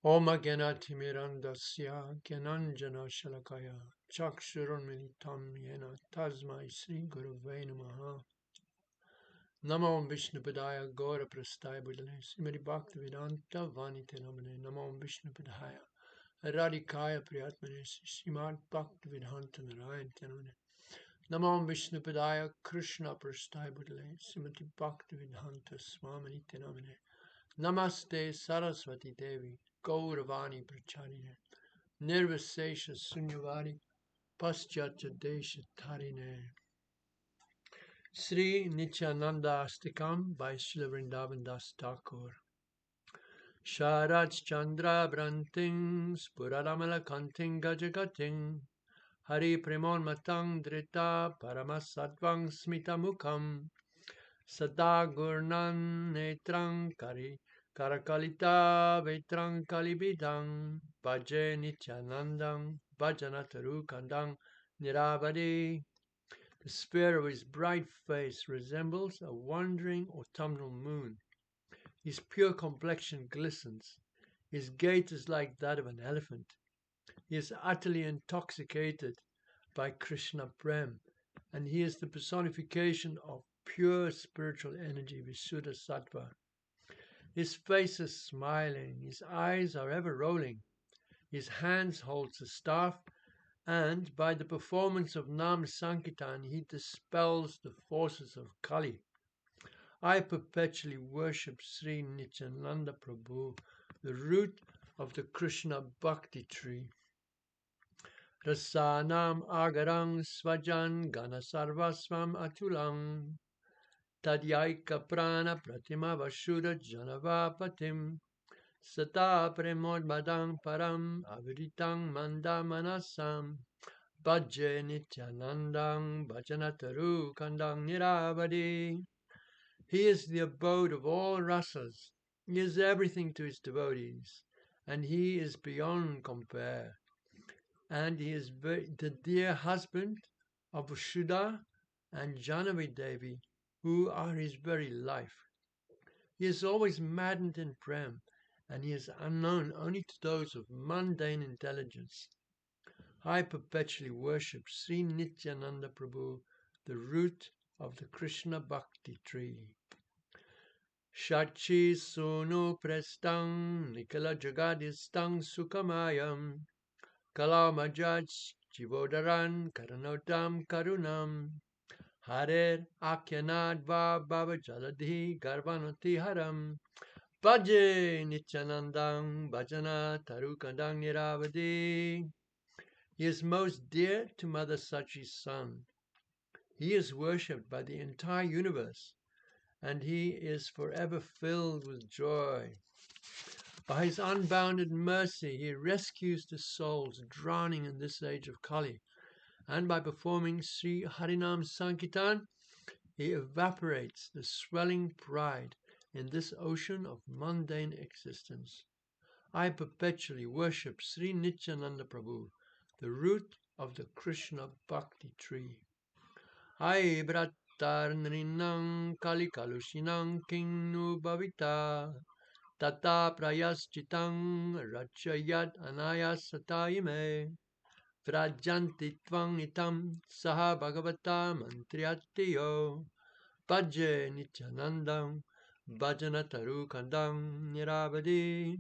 Om Agyanatimirandasya Gyananjana Shalakaya Chakshurunmilitam Yena Tasmai Sri Gurave Namaha. Namo Vishnupadaya Gaura Prasthaya Budale Srimati Bhaktivedanta Vanite Namane. Namo Vishnupadaya Radikaya Priyatmane Srimad Bhaktivedanta Narayan Tenamane. Namo Vishnupadaya Krishna Prasthaya Budale Srimati Bhaktivedanta Swamani Tenamane. Namaste Saraswati Devi Gauravani Pracharine Nirvasesha Sunyavadi Paschatya Desha Tarine. Sri Nityananda Astakam by Srila Vrndavan das Thakur. Sharaj Chandra Branting Spuradamala Kanting Gajagating Hari Premon Matang Drita Paramasatvang Smita Mukham Sada Gurnan Netrang Kari Karakalita Vetrang Kalibidang Bhaje Nityanandang Bhajanataru Kandang Niravadi. The sphere of his bright face resembles a wandering autumnal moon. His pure complexion glistens. His gait is like that of an elephant. He is utterly intoxicated by Krishna Prem, and he is the personification of pure spiritual energy, Visuddha Sattva. His face is smiling, his eyes are ever rolling, his hands holds a staff, and by the performance of Nam Sankirtan he dispels the forces of Kali. I perpetually worship Sri Nityananda Prabhu, the root of the Krishna Bhakti tree. Rasanam agarang svajan gana sarvasvam atulang tadyaika prana pratima vashuddha janavapatim sata premodmadang param aviritang manda manasam bhaje nityanandang bhajanataru kandang niravadi. He is the abode of all rasas. He is everything to his devotees, and he is beyond compare. And he is the dear husband of Vishnudas and Janavi Devi, who are his very life. He is always maddened in prem, and he is unknown only to those of mundane intelligence. I perpetually worship Sri Nityananda Prabhu, the root of the Krishna Bhakti tree. Shachi sunu prestang nikala jagadistang sukamayam kalamajaj jivodaran karanodam karunam harer akyanadva bhava jaladhi garvanoti haram bhaje nityanandang bhajana tarukandang niravadi. He is most dear to Mother Sachi's son. He is worshipped by the entire universe, and he is forever filled with joy. By his unbounded mercy, he rescues the souls drowning in this age of Kali, and by performing Sri Harinam Sankirtan, he evaporates the swelling pride in this ocean of mundane existence. I perpetually worship Sri Nityananda Prabhu, the root of the Krishna Bhakti tree. Hai Bratarnrinam Kali Kalushinam Kingnu Bhavita Tata Prayaschitang Rachayat Anayasataime Vrajanti Tvang Itam Saha Bhagavata Mantriatiyo Bhaje Nityanandam Bhajanataru Kandam Niravadi.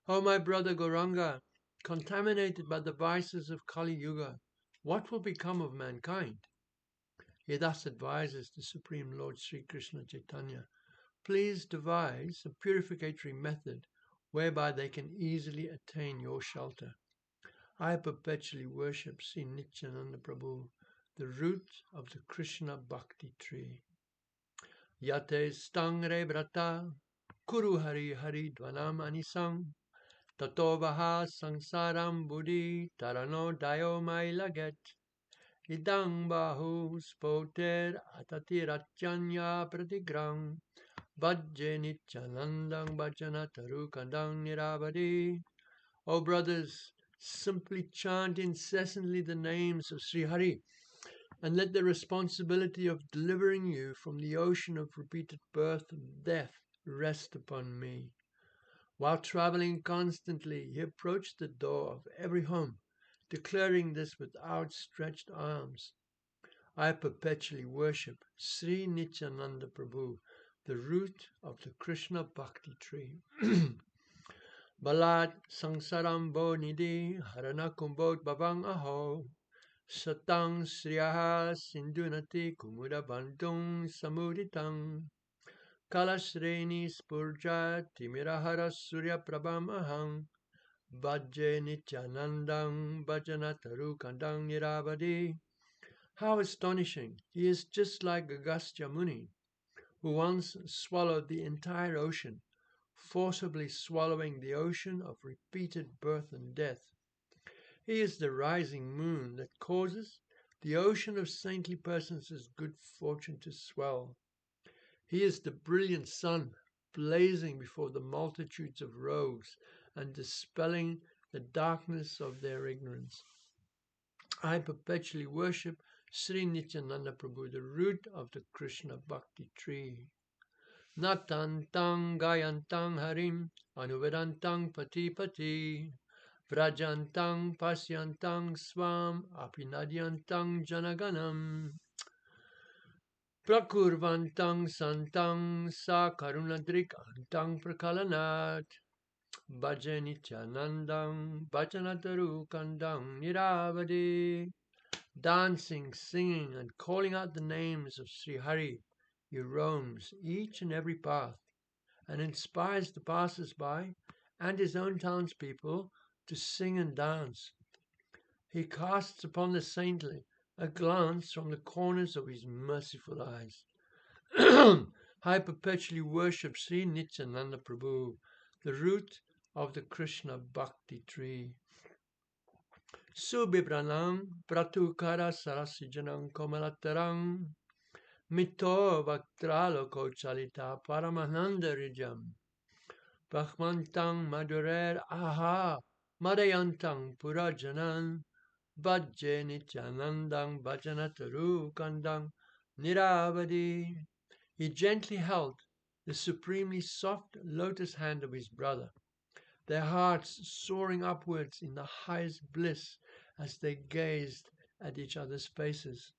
O my brother Gauranga, contaminated by the vices of Kali Yuga, what will become of mankind? He thus advises the Supreme Lord Sri Krishna Chaitanya, please devise a purificatory method whereby they can easily attain your shelter. I perpetually worship Sri Nityananda Prabhu, the root of the Krishna Bhakti tree. Yate stangre brata kuru hari hari dvanam anisam tatovaha samsaram buddhi tarano dayo mailaget idang bahu spoter atatirachanya pratigram bhaje nityanandang bhajana taru kandang niravadi. O brothers, simply chant incessantly the names of Sri Hari, and let the responsibility of delivering you from the ocean of repeated birth and death rest upon me. While traveling constantly, he approached the door of every home, declaring this with outstretched arms. I perpetually worship Sri Nityananda Prabhu, the root of the Krishna Bhakti tree. Balat Sangsaram Bo Nidhi Harana Kumbod Babang Aho Satang Sriyaha Sindunati Kumuda Bandung Samuditang Kalasreni Spurja Timirahara Surya Prabham Ahang Bhaje Nityanandang Bhajanataru Kandang Niravadi. How astonishing! He is just like Agastya Muni, who once swallowed the entire ocean, forcibly swallowing the ocean of repeated birth and death. He is the rising moon that causes the ocean of saintly persons' good fortune to swell. He is the brilliant sun, blazing before the multitudes of rogues and dispelling the darkness of their ignorance. I perpetually worship Sri Nityananda Prabhu, the root of the Krishna Bhakti tree. Natantang Gayantang Harim Anuvedantang Pati Pati Vrajantang Pasyantang Swam Apinadyantang Janaganam Prakurvantang Santang Sa Karunadrik Antang Prakalanat Bhaje Nityanandang Bhajanataru Kandang Niravadi. Dancing, singing, and calling out the names of Sri Hari, he roams each and every path and inspires the passers-by and his own townspeople to sing and dance. He casts upon the saintly a glance from the corners of his merciful eyes. I perpetually worship Sri Nityananda Prabhu, the root of the Krishna Bhakti tree. Subibranam pratukara sarasijanam komalatarang mito vaktraloko chalita paramananda rijam brahmantang madurer aha madayantang purajanan bhajje nityanandang bhajanataru kandang niravadi. He gently held the supremely soft lotus hand of his brother, their hearts soaring upwards in the highest bliss as they gazed at each other's faces.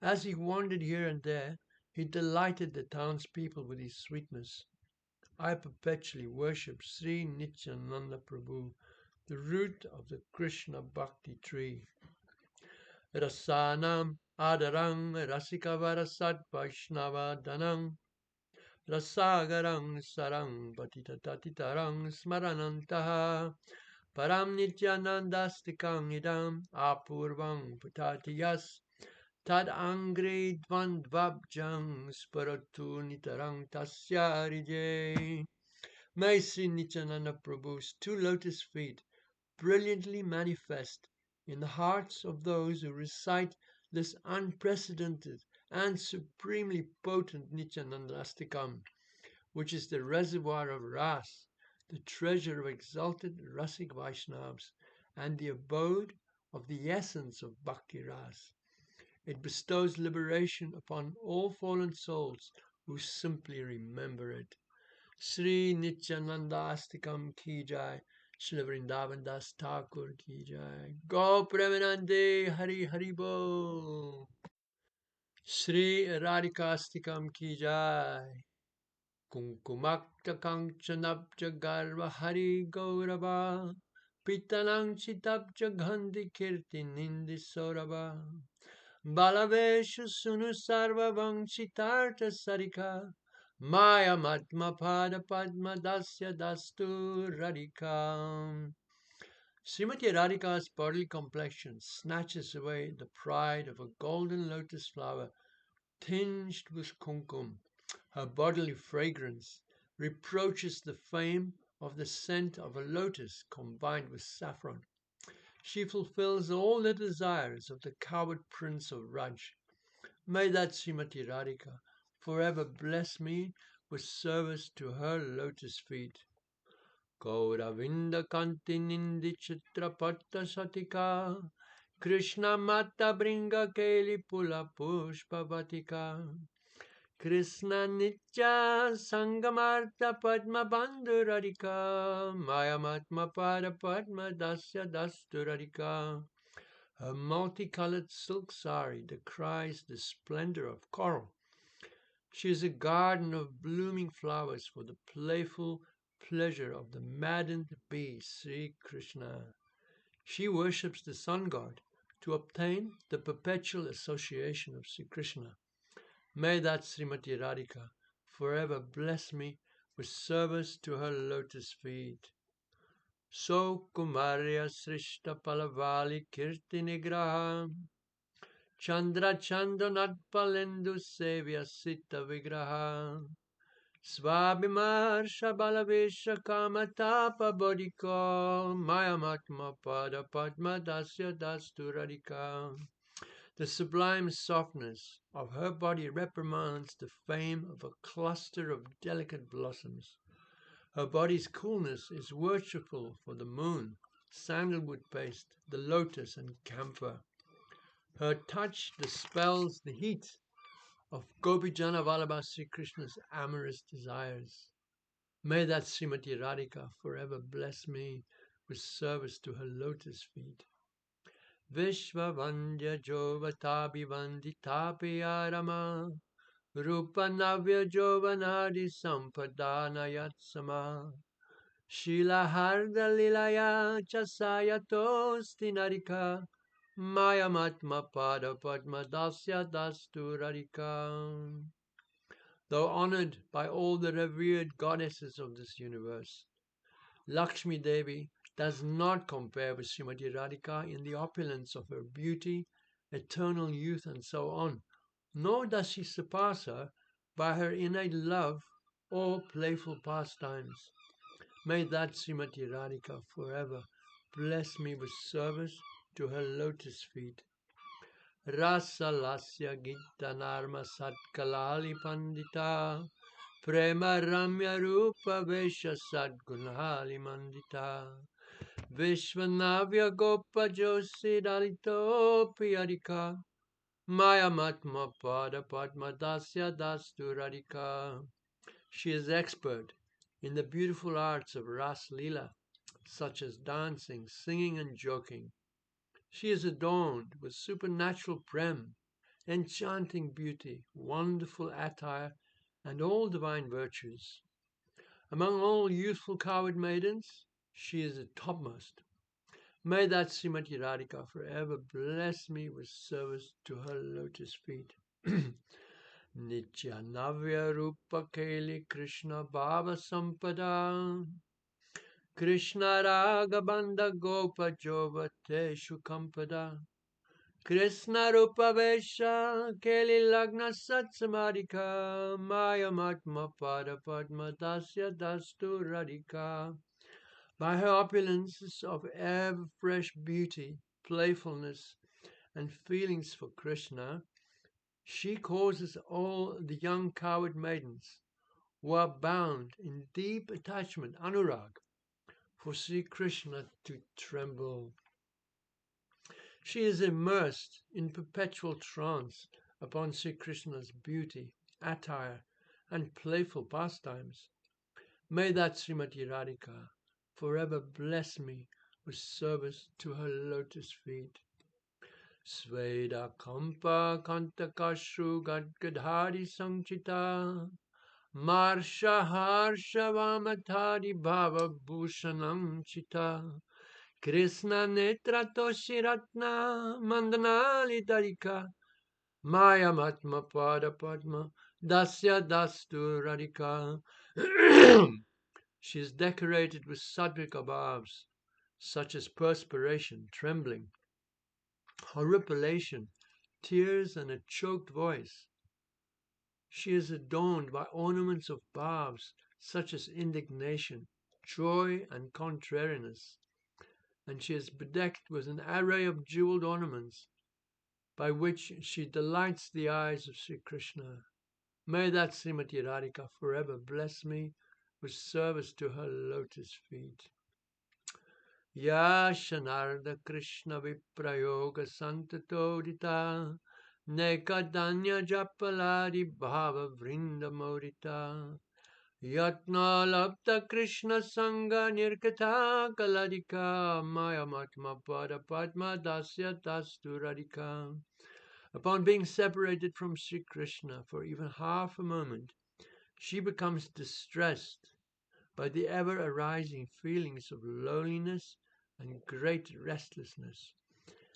As he wandered here and there, he delighted the townspeople with his sweetness. I perpetually worship Sri Nityananda Prabhu, the root of the Krishna Bhakti tree. Rasanam adarang rasikavara vaishnava danang Rasagarang sarang patitatitarang smaranantaha param nityanandastikang idam apurvang putatiyas tad angri dvandvabjang sparatu nitarang tasyarije. May Sri Nityananda Prabhu's two lotus feet brilliantly manifest in the hearts of those who recite this unprecedented and supremely potent Nityanandastakam, which is the reservoir of Ras, the treasure of exalted Rasic Vaishnavas, and the abode of the essence of Bhakti Ras. It bestows liberation upon all fallen souls who simply remember it. Sri Nityanandastakam ki jai, Sri Vrndavan das Thakur ki jai. Go Premanande Hari Hari Bo. Sri Radikastakam ki jai. Kumkumakta kanchanabja garva hari gaurava. Pitanang chitabja gandhi kirti nindi saurava. Balaveshu sunu sarva vangchitarta sarika. Maya matma pada padma dasya dastu radika. Srimate Radika's bodily complexion snatches away the pride of a golden lotus flower tinged with kumkum. Her bodily fragrance reproaches the fame of the scent of a lotus combined with saffron. She fulfills all the desires of the coward prince of Raj. May that Srimati Radhika forever bless me with service to her lotus feet. Gauravinda kanti nindi chitrapatta satika Krishna mata bringa keli pula pushpavatika Krishna Nitya Sangamartha Padma Bandhu Radika Mayamatma Pada Padma Dasya Dastu Radika. Her multicolored silk sari decries the splendor of coral. She is a garden of blooming flowers for the playful pleasure of the maddened bee Sri Krishna. She worships the sun god to obtain the perpetual association of Sri Krishna. May that Srimate Radika forever bless me with service to her lotus feet. So Kumarya Srishta Palavali Kirti Nigraha Chandra Chandanat Palendu Sevya Sita Vigraha Svabhimarsha Balavesha Kamatapa Bodhiko Mayamatma Pada Padma Dasya Dastu Radika. The sublime softness of her body reprimands the fame of a cluster of delicate blossoms. Her body's coolness is worshipful for the moon, sandalwood paste, the lotus, and camphor. Her touch dispels the heat of Gopijana Vallabha Sri Krishna's amorous desires. May that Srimati Radhika forever bless me with service to her lotus feet. Vishvavandya Jovatabi Vanditapi Arama Rupanavya Jovanadi Sampadana Yatsama Shila Harda Lilaya Chasayatos Narika Mayamatma Pada Padma Dasya Dastu Radika. Though honored by all the revered goddesses of this universe, Lakshmi Devi does not compare with Srimati Radhika in the opulence of her beauty, eternal youth, and so on, nor does she surpass her by her innate love or playful pastimes. May that Srimati Radhika forever bless me with service to her lotus feet. Rasa Lasya Gita Narma Satkalali Pandita Prema Ramya Rupa Vesha Sadgunhali Mandita Vishwanavya Gopa Josi Dalito Piyadika Maya Matma Pada Padma Dasya Dastu Radika. She is expert in the beautiful arts of Ras Lila, such as dancing, singing, and joking. She is adorned with supernatural prem, enchanting beauty, wonderful attire, and all divine virtues. Among all youthful coward maidens, she is the topmost. May that Srimati Radhika forever bless me with service to her lotus feet. Nityanavya Rupa Keli Krishna Bhava Sampada Krishna Raga Bandha Gopa Jovate Shukampada Krishna Rupa Vesha Keli Lagna Satsamadika Maya Matma Pada Padma Dasya Dastu Radika. By her opulences of ever-fresh beauty, playfulness, and feelings for Krishna, she causes all the young coward maidens who are bound in deep attachment, anurag, for Sri Krishna to tremble. She is immersed in perpetual trance upon Sri Krishna's beauty, attire, and playful pastimes. May that Srimati Radhika forever bless me with service to her lotus feet. Sveda Kampa Kantakashru Gadgadhari Sanchita Marsha Harsha Vamatari Bhava Bhushanam Chita Krishna Netra Toshiratna Mandanali Darika Maya Matma Pada Padma Dasya Dastu Radika. She is decorated with sattvic abhavs, such as perspiration, trembling, horripilation, tears, and a choked voice. She is adorned by ornaments of bhavs, such as indignation, joy, and contrariness, and she is bedecked with an array of jeweled ornaments, by which she delights the eyes of Sri Krishna. May that Srimati Radhika forever bless me with service to her lotus feet. Ya Shanarda Krishna Viprayoga Santatodita Nekadanya Japaladi Bhava Vrindamorita Yatna Lapta Krishna Sangha Nirkata Kaladika Maya Matma Pada Padma Dasya Tastu Radika. Upon being separated from Sri Krishna for even half a moment, she becomes distressed by the ever arising feelings of loneliness and great restlessness,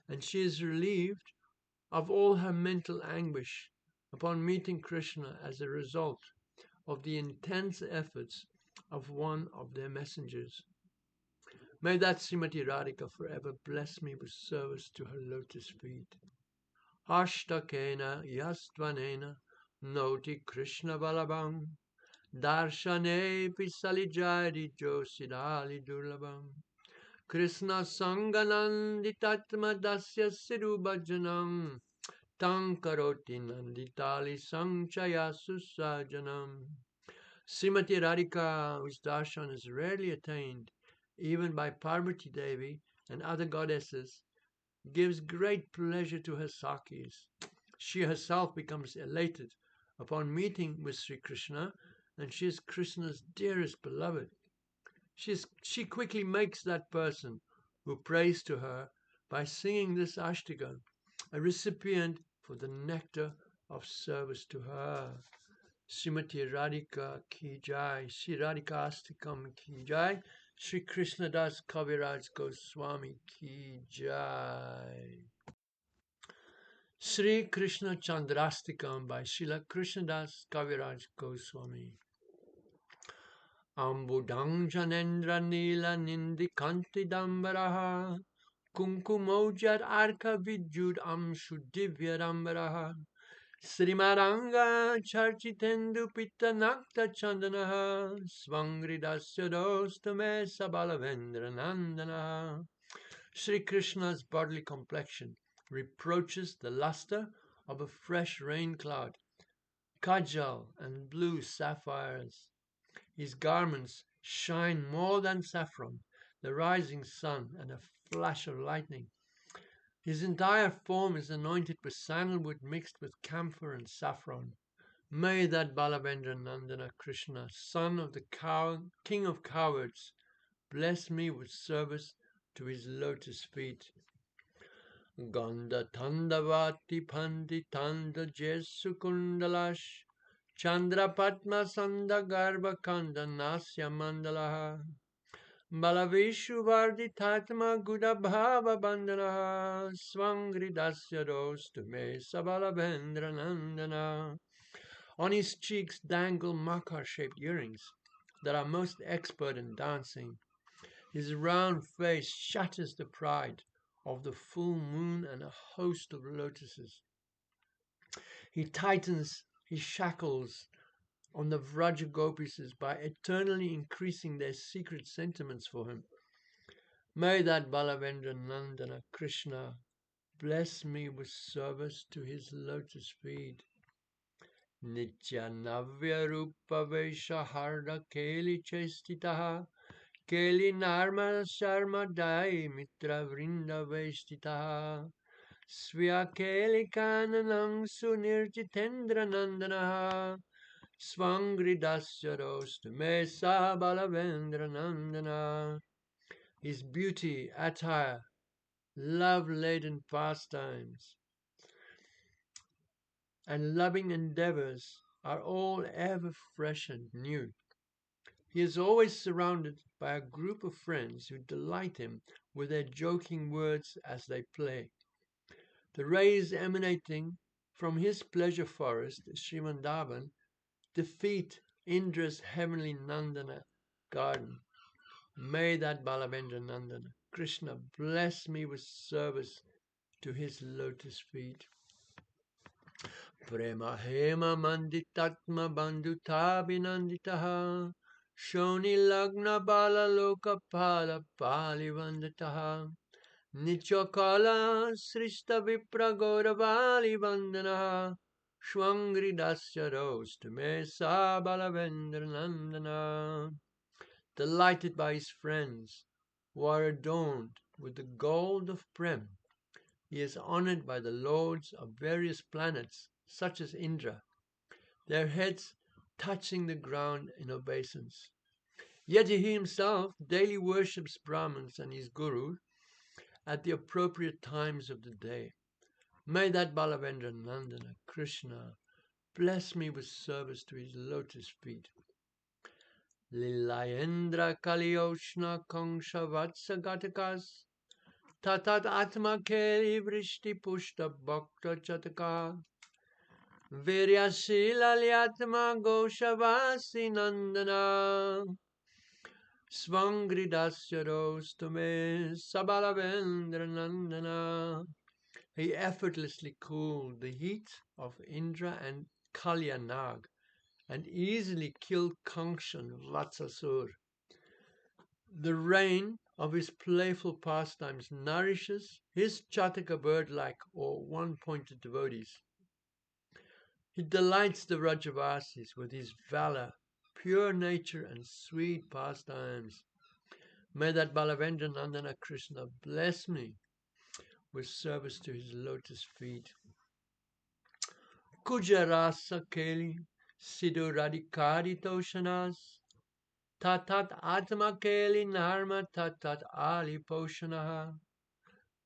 and she is relieved of all her mental anguish upon meeting Krishna as a result of the intense efforts of one of their messengers. May that Srimate Radika forever bless me with service to her lotus feet. Ashtakena yastvanena noti Krishna balabam darshane pisalijari josidali durlabam Krishna sangananditatma dasya sirubhajanam Tankaroti nanditali sanchaya susajanam. Srimati Radika, whose darshan is rarely attained even by Parvati Devi and other goddesses, gives great pleasure to her Sakis. She herself becomes elated upon meeting with Sri Krishna, and she is Krishna's dearest beloved. She quickly makes that person who prays to her by singing this Astakam a recipient for the nectar of service to her. Srimate Radika ki jai, Sri Radikastakam ki jai, Sri Krishnadas Kaviraj Gosvami ki jai. Sri Krishna Candrastakam by Srila Krishnadas Kaviraj Goswami. Ambudang Janendra Nila Nindi Kanti Dambaraha Kunkumojat Arka Vidyud Amshu Divyadambaraha Srimaranga Charchitendu Pitta Nakta Chandanaha Svangridasya Dostame Sabalavendra Nandanaha. Sri Krishna's bodily complexion reproaches the luster of a fresh rain cloud, kajal and blue sapphires. His garments shine more than saffron, the rising sun and a flash of lightning. His entire form is anointed with sandalwood mixed with camphor and saffron. May that Balavendra Nandana Krishna, son of the king of cowards, bless me with service to his lotus feet. Ganda Tandavati Pandi Tanda Jesu Kundalash Chandra Padma Sanda Garbha Kanda Nasya Mandalaha Balavishu Vardi Tatma Guda Bhava Bandanaha Swangri Dasya Dostume Sabalavendra Nandana. On his cheeks dangle makar-shaped earrings that are most expert in dancing. His round face shatters the pride of the full moon and a host of lotuses. He tightens his shackles on the Vraja Gopises by eternally increasing their secret sentiments for him. May that Balavendra Nandana Krishna bless me with service to his lotus feet. Nityanavya Rupa Vesha Harda Keli Chestitaha Keli Narma Sharma Dai Mitra Vrinda Vestitaha Svya Keli Kananam Sunirjitendra Nandanaha Svangri Dasya Dostume Balavendra Nandana. His beauty, attire, love-laden pastimes, and loving endeavors are all ever fresh and new. He is always surrounded by a group of friends who delight him with their joking words as they play. The rays emanating from his pleasure forest, Sri Vrndavan, defeat Indra's heavenly Nandana garden. May that Balavendra Nandana Krishna bless me with service to his lotus feet. Prema hema manditatma bandhuta binanditaha Shoni lagna bala loka pala pali vandataha Nichokala srista vipra gauravali vandanaha Shwangri dasya rostume Balavendra Nandana. Delighted by his friends who are adorned with the gold of Prem, he is honored by the lords of various planets, such as Indra, their heads touching the ground in obeisance. Yet he himself daily worships Brahmins and his guru at the appropriate times of the day. May that Balavendra Nandana Krishna bless me with service to his lotus feet. Lilayendra Kalioshna Kongsha Vatsa Gatakas Tatat Atma Keli Vrishti Pushta Bhakta Chataka Viryasila Lyatma Goshavasi Nandana Svangridasya Rostume Sabalavendra Nandana. He effortlessly cooled the heat of Indra and Kalyanag and easily killed Kangshan Vatsasur. The rain of his playful pastimes nourishes his Chataka bird-like or one-pointed devotees. He delights the Rajavasis with his valor, pure nature and sweet pastimes. May that Balavendra Nandana Krishna bless me with service to his lotus feet. Kujarasa Keli Sidhu Radikari Toshanas Tatat Atma Keli Narma Tatat Ali Poshanaha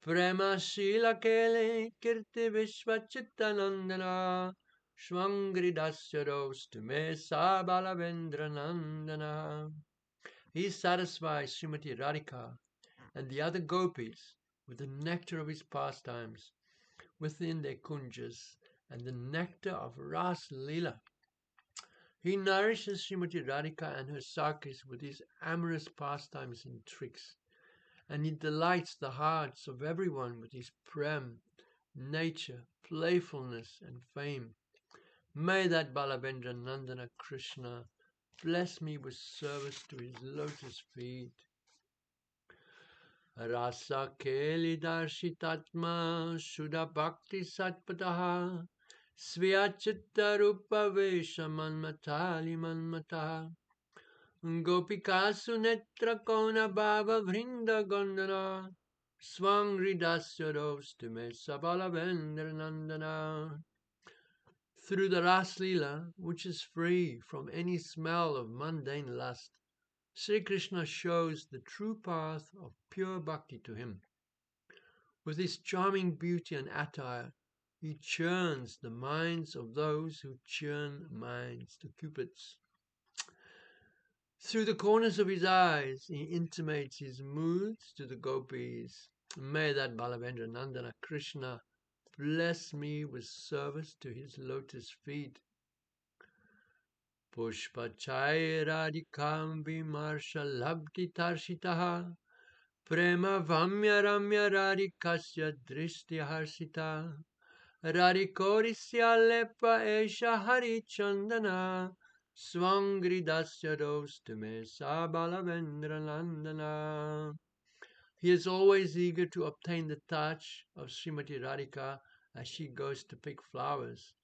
Prema Shila Keli Kirti Vishvachittanandana Shvangridasya Rostume Sabalavendra Nandana. He satisfies Srimate Radika and the other gopis with the nectar of his pastimes within their kunjas and the nectar of Ras Lila. He nourishes Srimati Radika and her Sakis with his amorous pastimes and tricks, and he delights the hearts of everyone with his prem, nature, playfulness, and fame. May that Balavendra Nandana Krishna bless me with service to his lotus feet. Rasa Keli Darshitatma Shuddha Bhakti Satpataha Sviyachitta Rupa Vesha Manmatali Manmata Gopikasu Netra Kona Bhava Vrinda Gondana Swangridasya Rostume Sabalavendra Nandana. Through the Ras Lila, which is free from any smell of mundane lust, Sri Krishna shows the true path of pure bhakti to him. With his charming beauty and attire, he churns the minds of those who churn minds to cupids. Through the corners of his eyes, he intimates his moods to the gopis. May that Balavendra Nandana Krishna bless me with service to his lotus feet. Pushpachai Radikam Vimarsha Labdi Tarshitaha Prema Vamya Ramya Radikasya Drishti Harsita Radikorisya Lepa Esha Hari Chandana Swangridasya Rostume Sabalavendra Nandana. He is always eager to obtain the touch of Srimati Radika as she goes to pick flowers,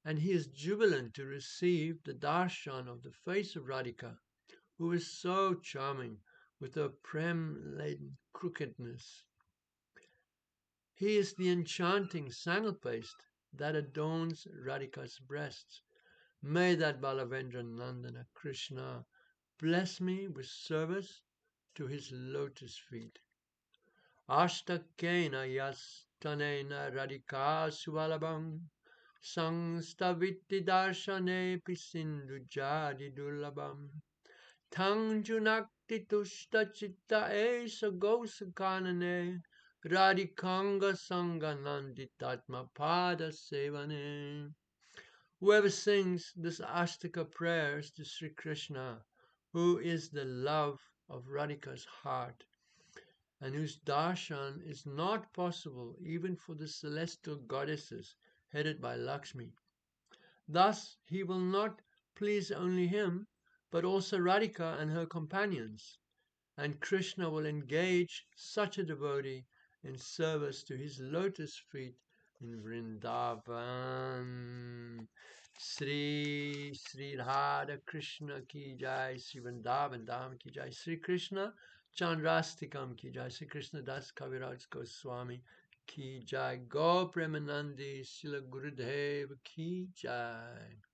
and he is jubilant to receive the darshan of the face of Radhika, who is so charming with her prem-laden crookedness. He is the enchanting sandal paste that adorns Radhika's breasts. May that Balavendra Nandana Krishna bless me with service to his lotus feet. Ashtakena yastanena Radhika suvalabham Sangstaviti darshane pisindhu jadi dullabam Tang junakti tushta chitta esa gosakanane Radhikanga sangananditatma pada sevane. Whoever sings this Astaka prayers to Sri Krishna, who is the love of Radhika's heart, and whose darshan is not possible even for the celestial goddesses headed by Lakshmi. Thus he will not please only him, but also Radhika and her companions, and Krishna will engage such a devotee in service to his lotus feet in Vrndavan. Sri Radha Krishna ki jai, Sri Vrndavan Dham ki jai, Sri Krishna Candrastakam ki jai, Sri Krishnadas Kaviraj Gosvami ki jai. Go Premanandi Sila Gurudev ki jai.